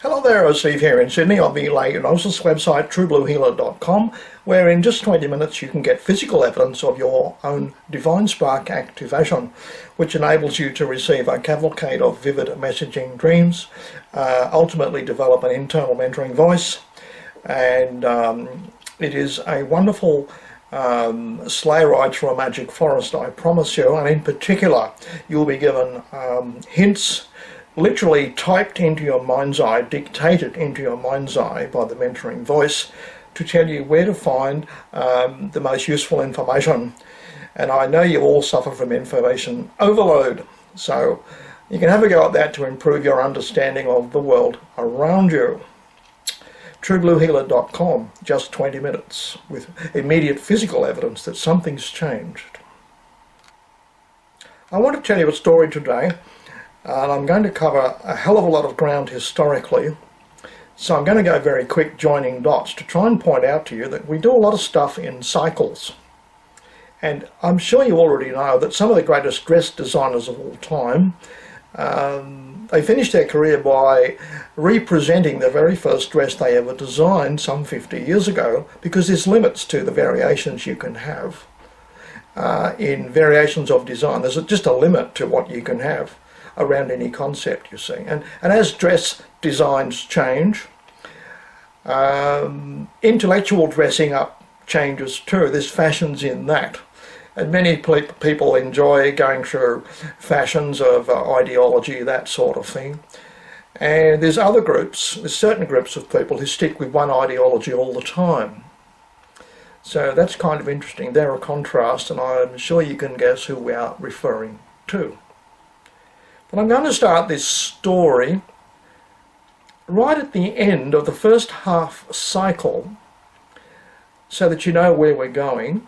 Hello there, it's Steve here in Sydney on the White Genocide's website, truebluehealer.com, where in just 20 minutes you can get physical evidence of your own divine spark activation, which enables you to receive a cavalcade of vivid messaging dreams, ultimately develop an internal mentoring voice, and it is a wonderful sleigh ride through a magic forest, I promise you, and in particular you'll be given hints literally typed into your mind's eye, dictated into your mind's eye by the mentoring voice to tell you where to find the most useful information. And I know you all suffer from information overload, so you can have a go at that to improve your understanding of the world around you. truebluehealer.com, just 20 minutes with immediate physical evidence that something's changed. I want to tell you a story today. And I'm going to cover a hell of a lot of ground historically, so I'm going to go very quick joining dots to try and point out to you that we do a lot of stuff in cycles. And I'm sure you already know that some of the greatest dress designers of all time, they finished their career by representing the very first dress they ever designed some 50 years ago, because there's limits to the variations you can have in variations of design. There's just a limit to what you can have around any concept, you see. And as dress designs change, intellectual dressing up changes too. There's fashions in that. And many people enjoy going through fashions of ideology, that sort of thing. And there's certain groups of people who stick with one ideology all the time. So that's kind of interesting. They're a contrast, and I'm sure you can guess who we are referring to. But I'm going to start this story right at the end of the first half cycle so that you know where we're going,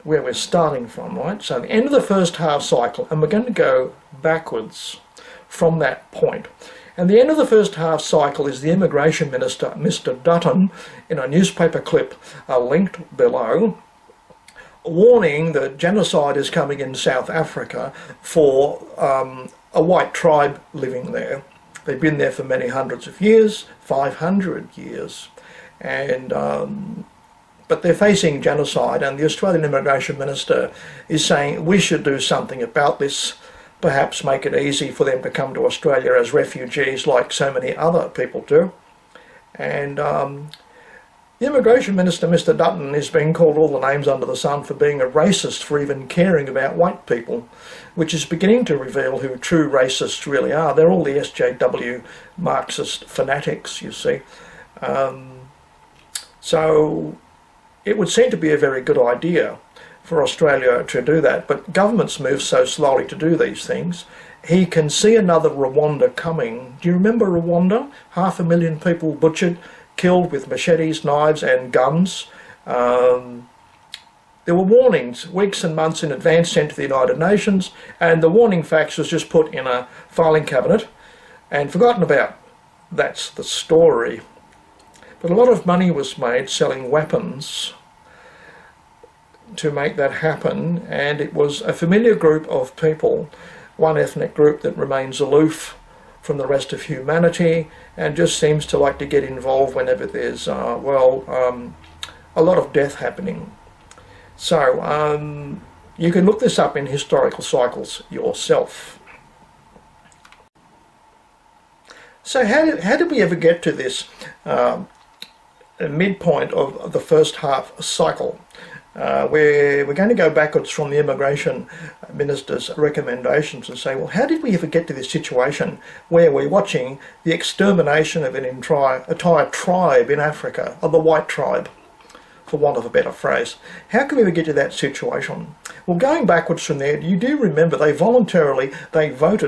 where we're starting from, right? So the end of the first half cycle, and we're going to go backwards from that point. And the end of the first half cycle is the Immigration Minister, Mr. Dutton, in a newspaper clip linked below, warning that genocide is coming in South Africa for a white tribe living there. They've been there for many hundreds of years, 500 years, and but they're facing genocide, and the Australian Immigration Minister is saying we should do something about this, perhaps make it easy for them to come to Australia as refugees like so many other people do. And the Immigration Minister, Mr. Dutton, is being called all the names under the sun for being a racist, for even caring about white people, which is beginning to reveal who true racists really are. They're all the SJW Marxist fanatics, you see. So it would seem to be a very good idea for Australia to do that, but governments move so slowly to do these things. He can see another Rwanda coming. Do you remember Rwanda? 500,000 people butchered, killed with machetes, knives and guns. There were warnings weeks and months in advance sent to the United Nations, and the warning fax was just put in a filing cabinet and forgotten about. That's the story. But a lot of money was made selling weapons to make that happen, and it was a familiar group of people, one ethnic group that remains aloof from the rest of humanity and just seems to like to get involved whenever there's a lot of death happening. So you can look this up in historical cycles yourself. So how did we ever get to this midpoint of the first half cycle? We're going to go backwards from the Immigration Minister's recommendations and say, well, how did we ever get to this situation where we're watching the extermination of an entire tribe in Africa, of the white tribe, for want of a better phrase? How can we ever get to that situation? Well, going backwards from there, you do remember they voted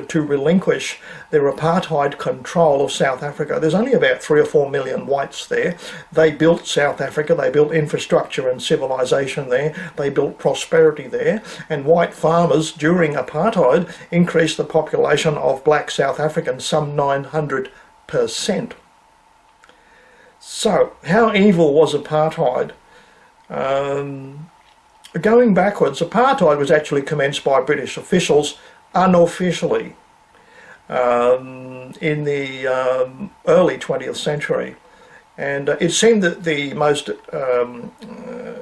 to relinquish their apartheid control of South Africa. There's only about 3 or 4 million whites there. They built South Africa, they built infrastructure and civilization there, they built prosperity there, and white farmers during apartheid increased the population of black South Africans some 900%. So, how evil was apartheid? Going backwards, apartheid was actually commenced by British officials unofficially. in the early 20th century. And it seemed that the most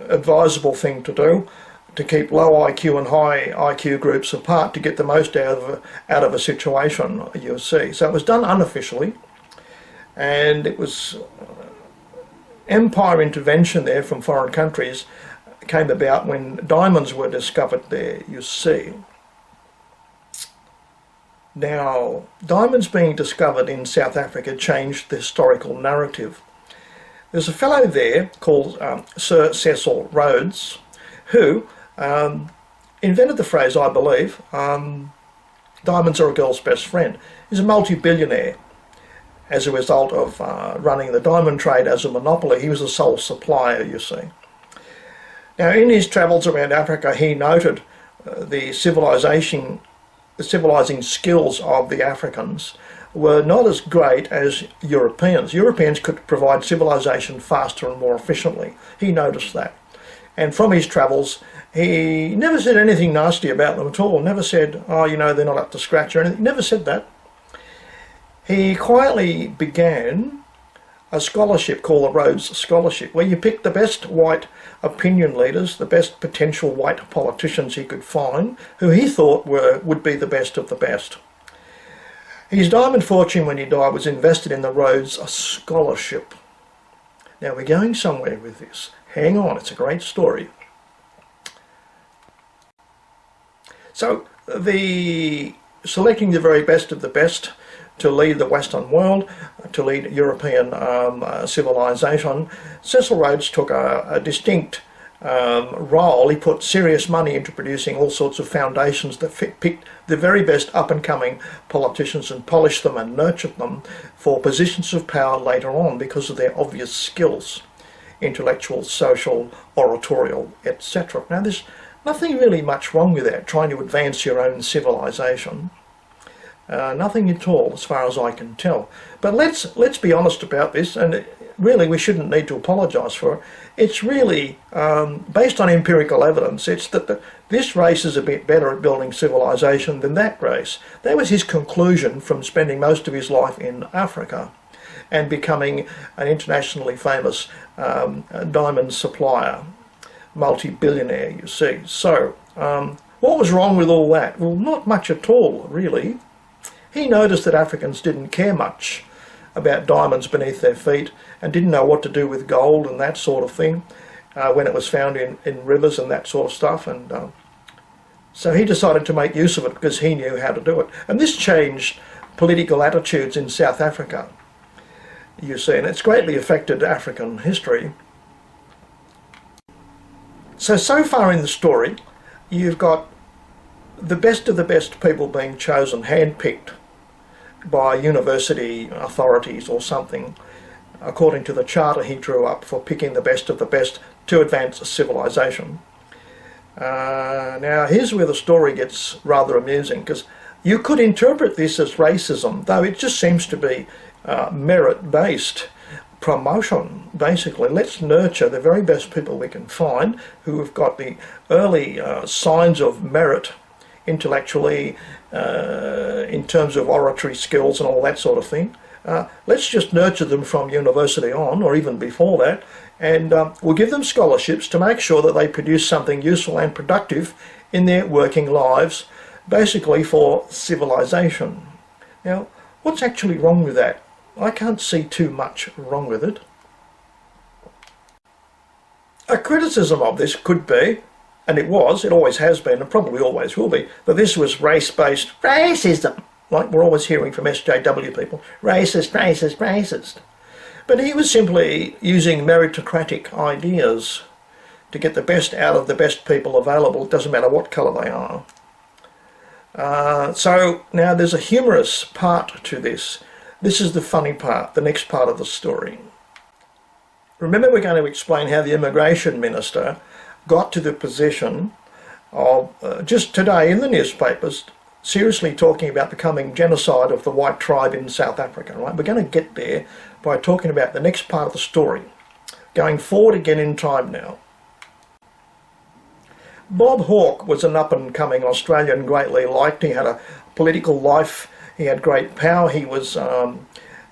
advisable thing to do, to keep low IQ and high IQ groups apart to get the most out of a situation, you see. So it was done unofficially, and it was empire intervention there from foreign countries came about when diamonds were discovered there, you see. Now, diamonds being discovered in South Africa changed the historical narrative. There's a fellow there called Sir Cecil Rhodes, who invented the phrase, I believe, diamonds are a girl's best friend. He's a multi-billionaire as a result of running the diamond trade as a monopoly. He was the sole supplier, you see. Now, in his travels around Africa, he noted the civilizing skills of the Africans were not as great as Europeans. Europeans could provide civilization faster and more efficiently. He noticed that. And from his travels, he never said anything nasty about them at all. Never said, oh, you know, they're not up to scratch or anything. Never said that. He quietly began a scholarship called the Rhodes Scholarship, where you pick the best white opinion leaders, the best potential white politicians he could find, who he thought would be the best of the best. His diamond fortune when he died was invested in the Rhodes Scholarship. Now we're going somewhere with this. Hang on, it's a great story. So selecting the very best of the best to lead the Western world, to lead European civilization, Cecil Rhodes took a distinct role. He put serious money into producing all sorts of foundations that picked the very best up-and-coming politicians and polished them and nurtured them for positions of power later on because of their obvious skills, intellectual, social, oratorial, etc. Now there's nothing really much wrong with that, trying to advance your own civilization. Nothing at all, as far as I can tell. But let's be honest about this, and really we shouldn't need to apologise for it. It's really based on empirical evidence. It's that this race is a bit better at building civilization than that race. That was his conclusion from spending most of his life in Africa and becoming an internationally famous diamond supplier, multi-billionaire, you see. So what was wrong with all that? Well, not much at all, really. He noticed that Africans didn't care much about diamonds beneath their feet and didn't know what to do with gold and that sort of thing when it was found in rivers and that sort of stuff. And so he decided to make use of it because he knew how to do it. And this changed political attitudes in South Africa, you see, and it's greatly affected African history. So far in the story, you've got the best of the best people being chosen, handpicked by university authorities or something, according to the charter he drew up for picking the best of the best to advance civilization. Now here's where the story gets rather amusing, because you could interpret this as racism, though it just seems to be merit-based promotion, basically. Let's nurture the very best people we can find who have got the early signs of merit intellectually, in terms of oratory skills and all that sort of thing. Let's just nurture them from university on, or even before that, and we'll give them scholarships to make sure that they produce something useful and productive in their working lives, basically for civilization. Now, what's actually wrong with that? I can't see too much wrong with it. A criticism of this could be, and it always has been, and probably always will be, that this was race-based racism, like we're always hearing from SJW people, racist, racist, racist. But he was simply using meritocratic ideas to get the best out of the best people available. It doesn't matter what colour they are. So now there's a humorous part to this. This is the funny part, the next part of the story. Remember, we're going to explain how the Immigration Minister got to the position of, just today in the newspapers, seriously talking about the coming genocide of the white tribe in South Africa. Right? We're going to get there by talking about the next part of the story, going forward again in time now. Bob Hawke was an up-and-coming Australian greatly liked. He had a political life He had great power. He was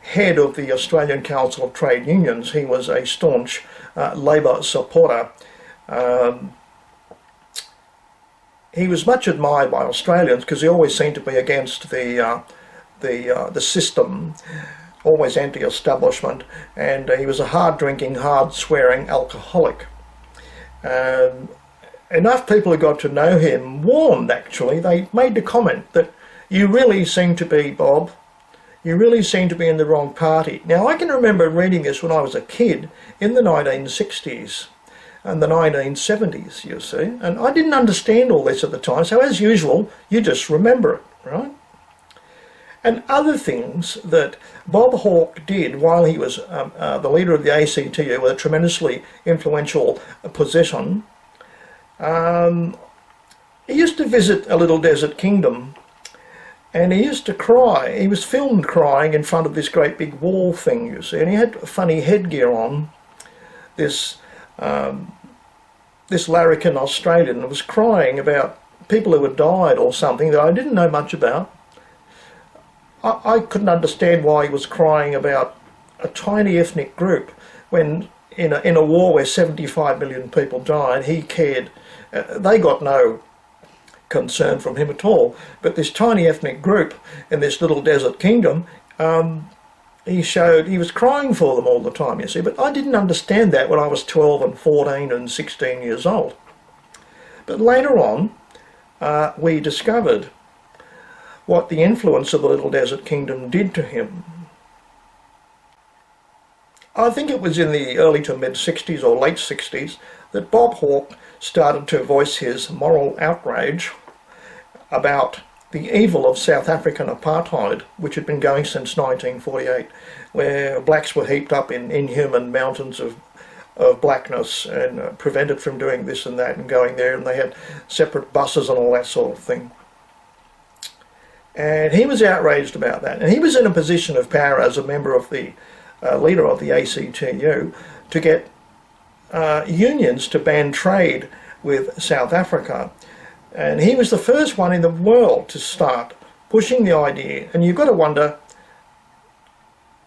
head of the Australian Council of Trade Unions. He was a staunch Labor supporter. He was much admired by Australians because he always seemed to be against the system, always anti-establishment, and he was a hard-drinking, hard-swearing alcoholic. Enough people who got to know him warned, actually. They made the comment that you really seem to be, Bob, you really seem to be in the wrong party. Now, I can remember reading this when I was a kid in the 1960s and the 1970s, you see, and I didn't understand all this at the time, so as usual, you just remember it, right? And other things that Bob Hawke did while he was the leader of the ACTU, with a tremendously influential position. He used to visit a little desert kingdom, and he used to cry. He was filmed crying in front of this great big wall thing, you see, and he had funny headgear on. This larrikin Australian was crying about people who had died or something that I didn't know much about. I couldn't understand why he was crying about a tiny ethnic group when in a war where 75 million people died, he cared. They got no concern from him at all. But this tiny ethnic group in this little desert kingdom, he was crying for them all the time, you see. But I didn't understand that when I was 12 and 14 and 16 years old. But later on, we discovered what the influence of the little desert kingdom did to him. I think it was in the early to mid 60s or late 60s that Bob Hawke started to voice his moral outrage about the evil of South African apartheid, which had been going since 1948, where blacks were heaped up in inhuman mountains of blackness and prevented from doing this and that and going there, and they had separate buses and all that sort of thing. And he was outraged about that. And he was in a position of power as a member of the leader of the ACTU to get unions to ban trade with South Africa. And he was the first one in the world to start pushing the idea. And you've got to wonder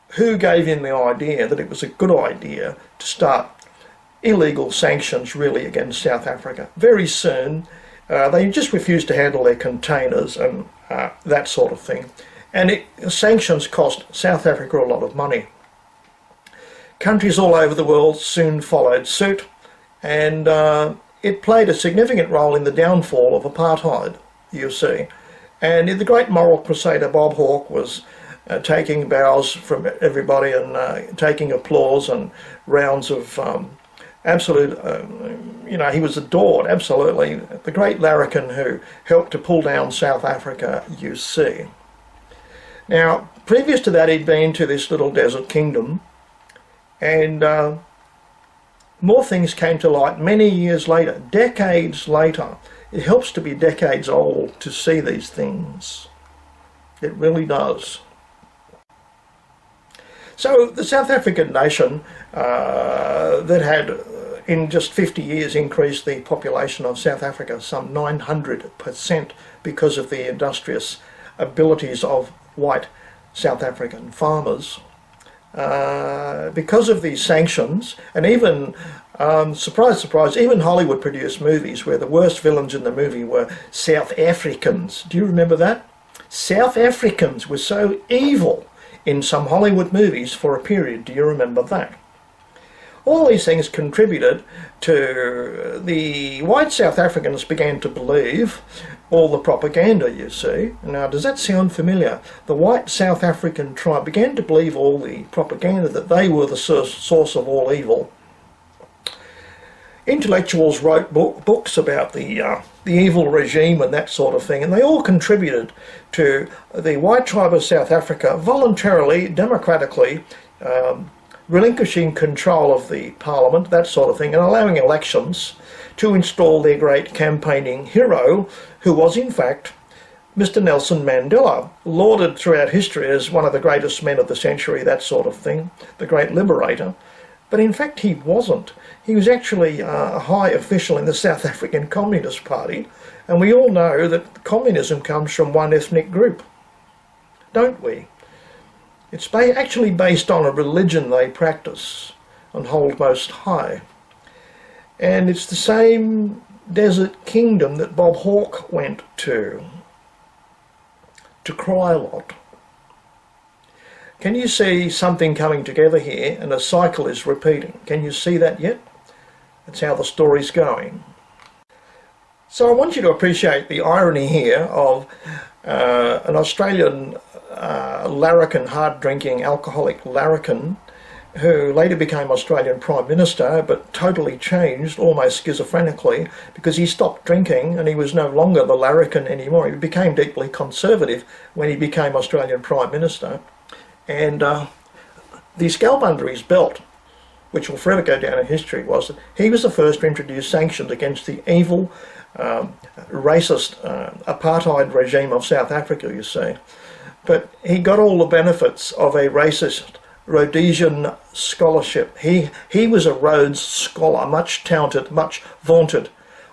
who gave him the idea that it was a good idea to start illegal sanctions really against South Africa. Very soon, they just refused to handle their containers and that sort of thing. And sanctions cost South Africa a lot of money. Countries all over the world soon followed suit, and it played a significant role in the downfall of apartheid, you see. And the great moral crusader Bob Hawke was taking bows from everybody and taking applause and rounds of absolute, he was adored, absolutely. The great larrikin who helped to pull down South Africa, you see. Now, previous to that, he'd been to this little desert kingdom, and more things came to light many years later, decades later. It helps to be decades old to see these things. It really does. So the South African nation that had in just 50 years increased the population of South Africa some 900% because of the industrious abilities of white South African farmers. Because of these sanctions, and even, surprise, surprise, even Hollywood produced movies where the worst villains in the movie were South Africans. Do you remember that? South Africans were so evil in some Hollywood movies for a period. Do you remember that? All these things contributed to the white South Africans began to believe all the propaganda, you see. Now, does that sound familiar? The white South African tribe began to believe all the propaganda, that they were the source of all evil. Intellectuals wrote books about the evil regime and that sort of thing, and they all contributed to the white tribe of South Africa voluntarily, democratically, relinquishing control of the parliament, that sort of thing, and allowing elections to install their great campaigning hero, who was in fact Mr. Nelson Mandela, lauded throughout history as one of the greatest men of the century, that sort of thing, the great liberator. But in fact he wasn't. He was actually a high official in the South African Communist Party, and we all know that communism comes from one ethnic group. don't we? It's actually based on a religion they practice and hold most high. And it's the same desert kingdom that Bob Hawke went to cry a lot. Can you see something coming together here, and a cycle is repeating? Can you see that yet? That's how the story's going. So I want you to appreciate the irony here of an Australian larrikin, hard-drinking, alcoholic larrikin, who later became Australian Prime Minister, but totally changed, almost schizophrenically, because he stopped drinking and he was no longer the larrikin anymore. He became deeply conservative when he became Australian Prime Minister. And the scalp under his belt, which will forever go down in history, was that he was the first to introduce sanctions against the evil, racist apartheid regime of South Africa, you see. But he got all the benefits of a racist Rhodesian scholarship. He was a Rhodes scholar, much touted, much vaunted,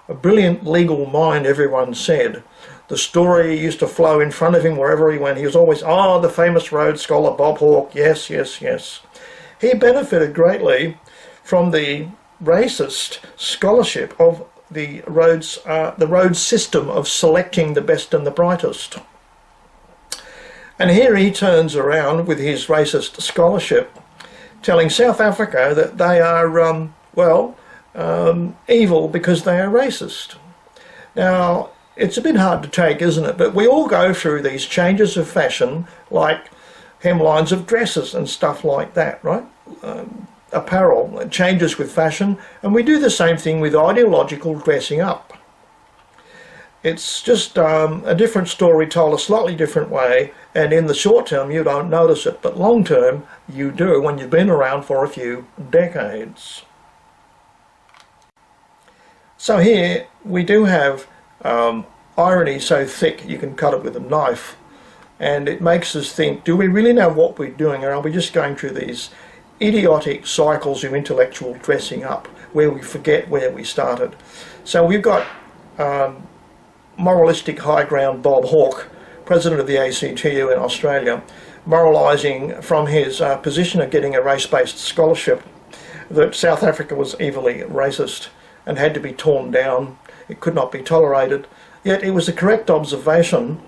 a brilliant legal mind, everyone said. The story used to flow in front of him wherever he went. He was always, oh, the famous Rhodes scholar, Bob Hawke, yes, yes, yes. He benefited greatly from the racist scholarship of the Rhodes system of selecting the best and the brightest. And here he turns around with his racist scholarship, telling South Africa that they are, evil because they are racist. Now, it's a bit hard to take, isn't it? But we all go through these changes of fashion, like hemlines of dresses and stuff like that, right? Apparel changes with fashion, and we do the same thing with ideological dressing up. It's just a different story told a slightly different way, and in the short term you don't notice it, but long term you do when you've been around for a few decades. So here we do have irony so thick you can cut it with a knife, and it makes us think, do we really know what we're doing, or are we just going through these idiotic cycles of intellectual dressing up where we forget where we started? So we've got moralistic high ground Bob Hawke, president of the ACTU in Australia, moralising from his position of getting a race-based scholarship that South Africa was evilly racist and had to be torn down. It could not be tolerated. Yet it was the correct observation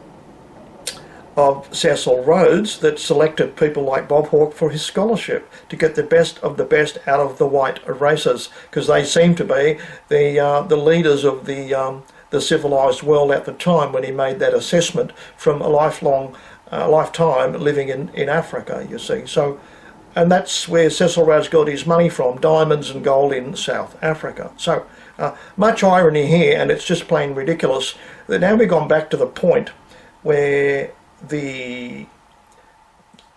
of Cecil Rhodes that selected people like Bob Hawke for his scholarship to get the best of the best out of the white races, because they seemed to be the leaders of the civilised world at the time when he made that assessment from a lifetime living in Africa, you see. So, and that's where Cecil Rhodes got his money from, diamonds and gold in South Africa. So much irony here, and it's just plain ridiculous that now we've gone back to the point where the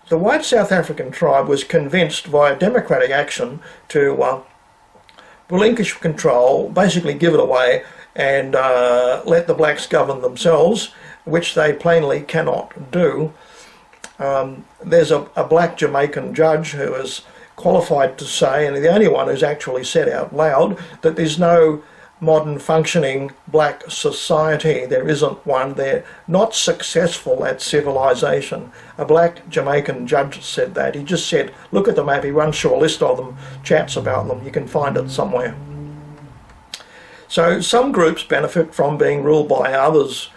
white South African tribe was convinced via democratic action to relinquish control, basically give it away, and let the blacks govern themselves, which they plainly cannot do. There's a black Jamaican judge who is qualified to say, and the only one who's actually said out loud, that there's no modern functioning black society. There isn't one. They're not successful at civilization. A black Jamaican judge said that. He just said, look at the map. He runs through a list of them, chats about them. You can find it somewhere. So some groups benefit from being ruled by others.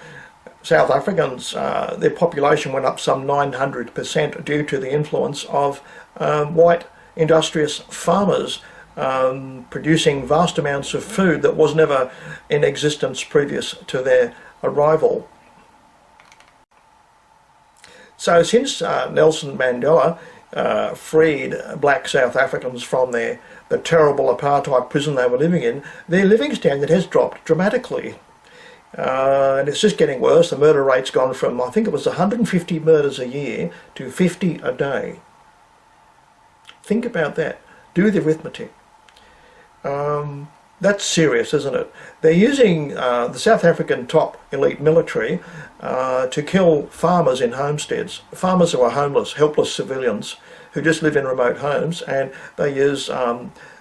South Africans, their population went up some 900% due to the influence of white industrious farmers producing vast amounts of food that was never in existence previous to their arrival. So since Nelson Mandela freed black South Africans from the terrible apartheid prison they were living in, their living standard has dropped dramatically. And it's just getting worse. The murder rate's gone from, I think it was 150 murders a year to 50 a day. Think about that. Do the arithmetic. That's serious, isn't it? They're using the South African top elite military to kill farmers in homesteads, farmers who are homeless, helpless civilians who just live in remote homes, and they use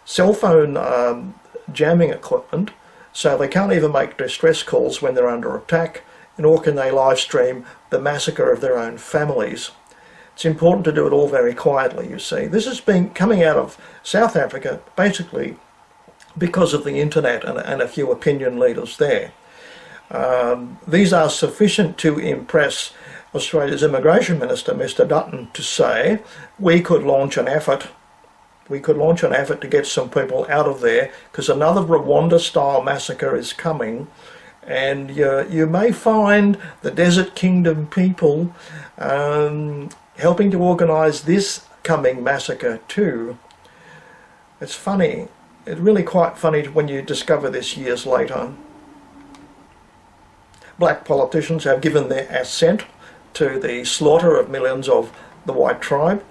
cell phone jamming equipment, so they can't even make distress calls when they're under attack. nor can they live stream the massacre of their own families. It's important to do it all very quietly, you see. This has been coming out of South Africa basically because of the internet and a few opinion leaders there. These are sufficient to impress Australia's Immigration Minister, Mr. Dutton, to say we could launch an effort. We could launch an effort to get some people out of there because another Rwanda-style massacre is coming, and you may find the Desert Kingdom people helping to organise this coming massacre too. It's funny. It's really quite funny when you discover this years later. Black politicians have given their assent to the slaughter of millions of the white tribe.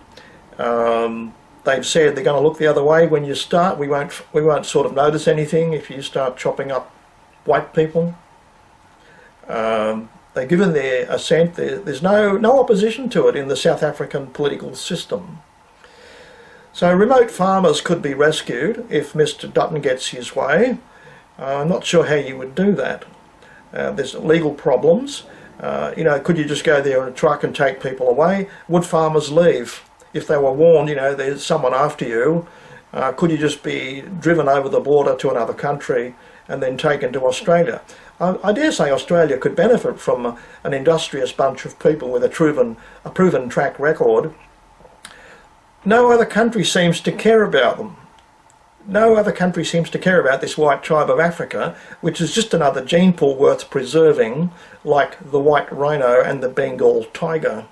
They've said they're going to look the other way when you start. We won't sort of notice anything if you start chopping up white people. They've given their assent. There's no opposition to it in the South African political system. So remote farmers could be rescued if Mr. Dutton gets his way. I'm not sure how you would do that. There's legal problems. Could you just go there in a truck and take people away? Would farmers leave? If they were warned, there's someone after you, could you just be driven over the border to another country and then taken to Australia? I dare say Australia could benefit from an industrious bunch of people with a proven track record. No other country seems to care about them. No other country seems to care about this white tribe of Africa, which is just another gene pool worth preserving, like the white rhino and the Bengal tiger.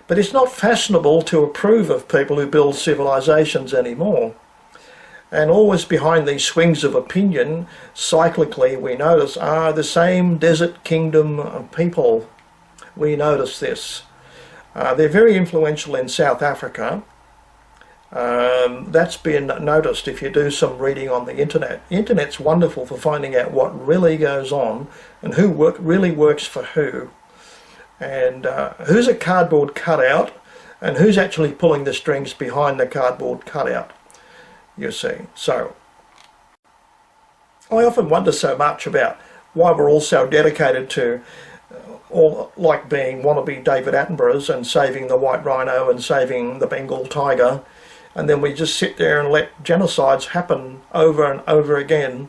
But it's not fashionable to approve of people who build civilizations anymore. And always behind these swings of opinion, cyclically we notice, are the same Desert Kingdom people. We notice this. They're very influential in South Africa. That's been noticed if you do some reading on the internet. The internet's wonderful for finding out what really goes on and who really works for who. And who's a cardboard cutout and who's actually pulling the strings behind the cardboard cutout, you see. So I often wonder so much about why we're all so dedicated to all like being wannabe David Attenboroughs and saving the white rhino and saving the Bengal tiger, and then we just sit there and let genocides happen over and over again.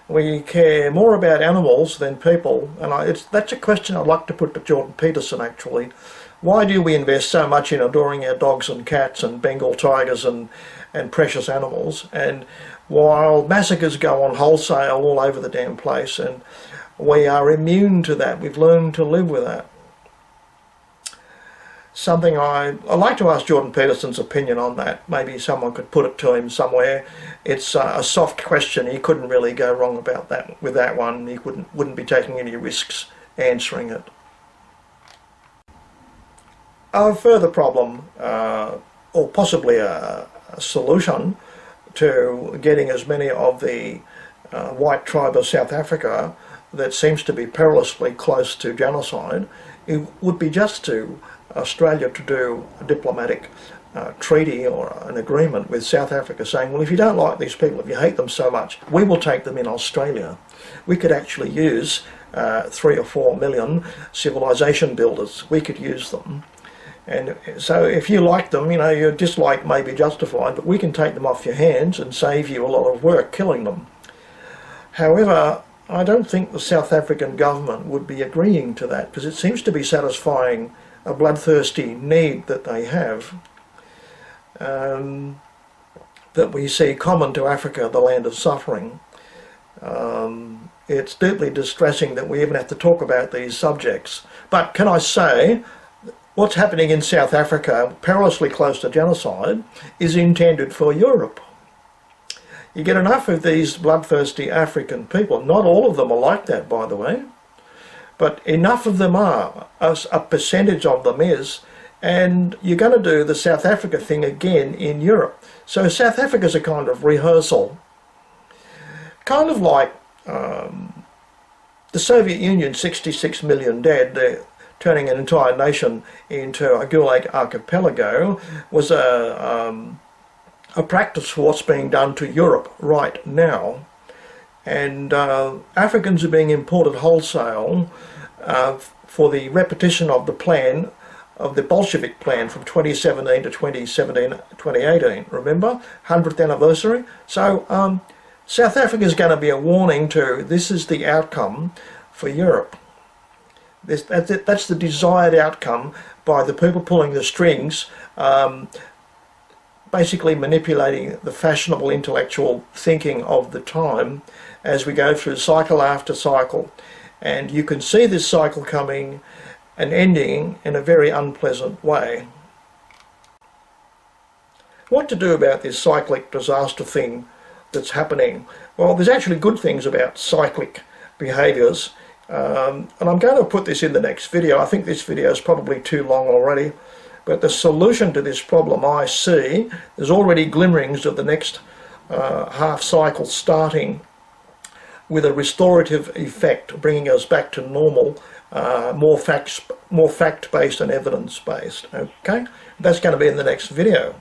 We care more about animals than people, and that's a question I'd like to put to Jordan Peterson actually. Why do we invest so much in adoring our dogs and cats and Bengal tigers and precious animals, and while massacres go on wholesale all over the damn place, and we are immune to that? We've learned to live with that. Something I'd like to ask Jordan Peterson's opinion on that. Maybe someone could put it to him somewhere. It's a soft question. He couldn't really go wrong about that with that one. He wouldn't be taking any risks answering it. A further problem, or possibly a solution to getting as many of the white tribe of South Africa that seems to be perilously close to genocide, it would be just to Australia to do a diplomatic treaty or an agreement with South Africa saying, well, if you don't like these people, if you hate them so much, we will take them in Australia. We could actually use 3 or 4 million civilization builders. We could use them. And so if you like them, your dislike may be justified, but we can take them off your hands and save you a lot of work killing them. However, I don't think the South African government would be agreeing to that, because it seems to be satisfying a bloodthirsty need that they have, that we see common to Africa, the land of suffering. It's deeply distressing that we even have to talk about these subjects. But can I say, what's happening in South Africa, perilously close to genocide, is intended for Europe. You get enough of these bloodthirsty African people. Not all of them are like that, by the way, but enough of them are, a percentage of them is, and you're going to do the South Africa thing again in Europe. So South Africa's a kind of rehearsal. Kind of like the Soviet Union, 66 million dead, they're turning an entire nation into a Gulag archipelago, was a practice for what's being done to Europe right now. And Africans are being imported wholesale for the repetition of the plan, of the Bolshevik plan from 2017 to 2018. Remember? 100th anniversary. So South Africa is going to be a warning to, this is the outcome for Europe. That's the desired outcome by the people pulling the strings, basically manipulating the fashionable intellectual thinking of the time as we go through cycle after cycle. And you can see this cycle coming and ending in a very unpleasant way. What to do about this cyclic disaster thing that's happening? Well, there's actually good things about cyclic behaviours, and I'm going to put this in the next video. I think this video is probably too long already, but the solution to this problem I see, there's already glimmerings of the next half cycle starting with a restorative effect, bringing us back to normal, more fact-based and evidence-based. Okay, that's going to be in the next video.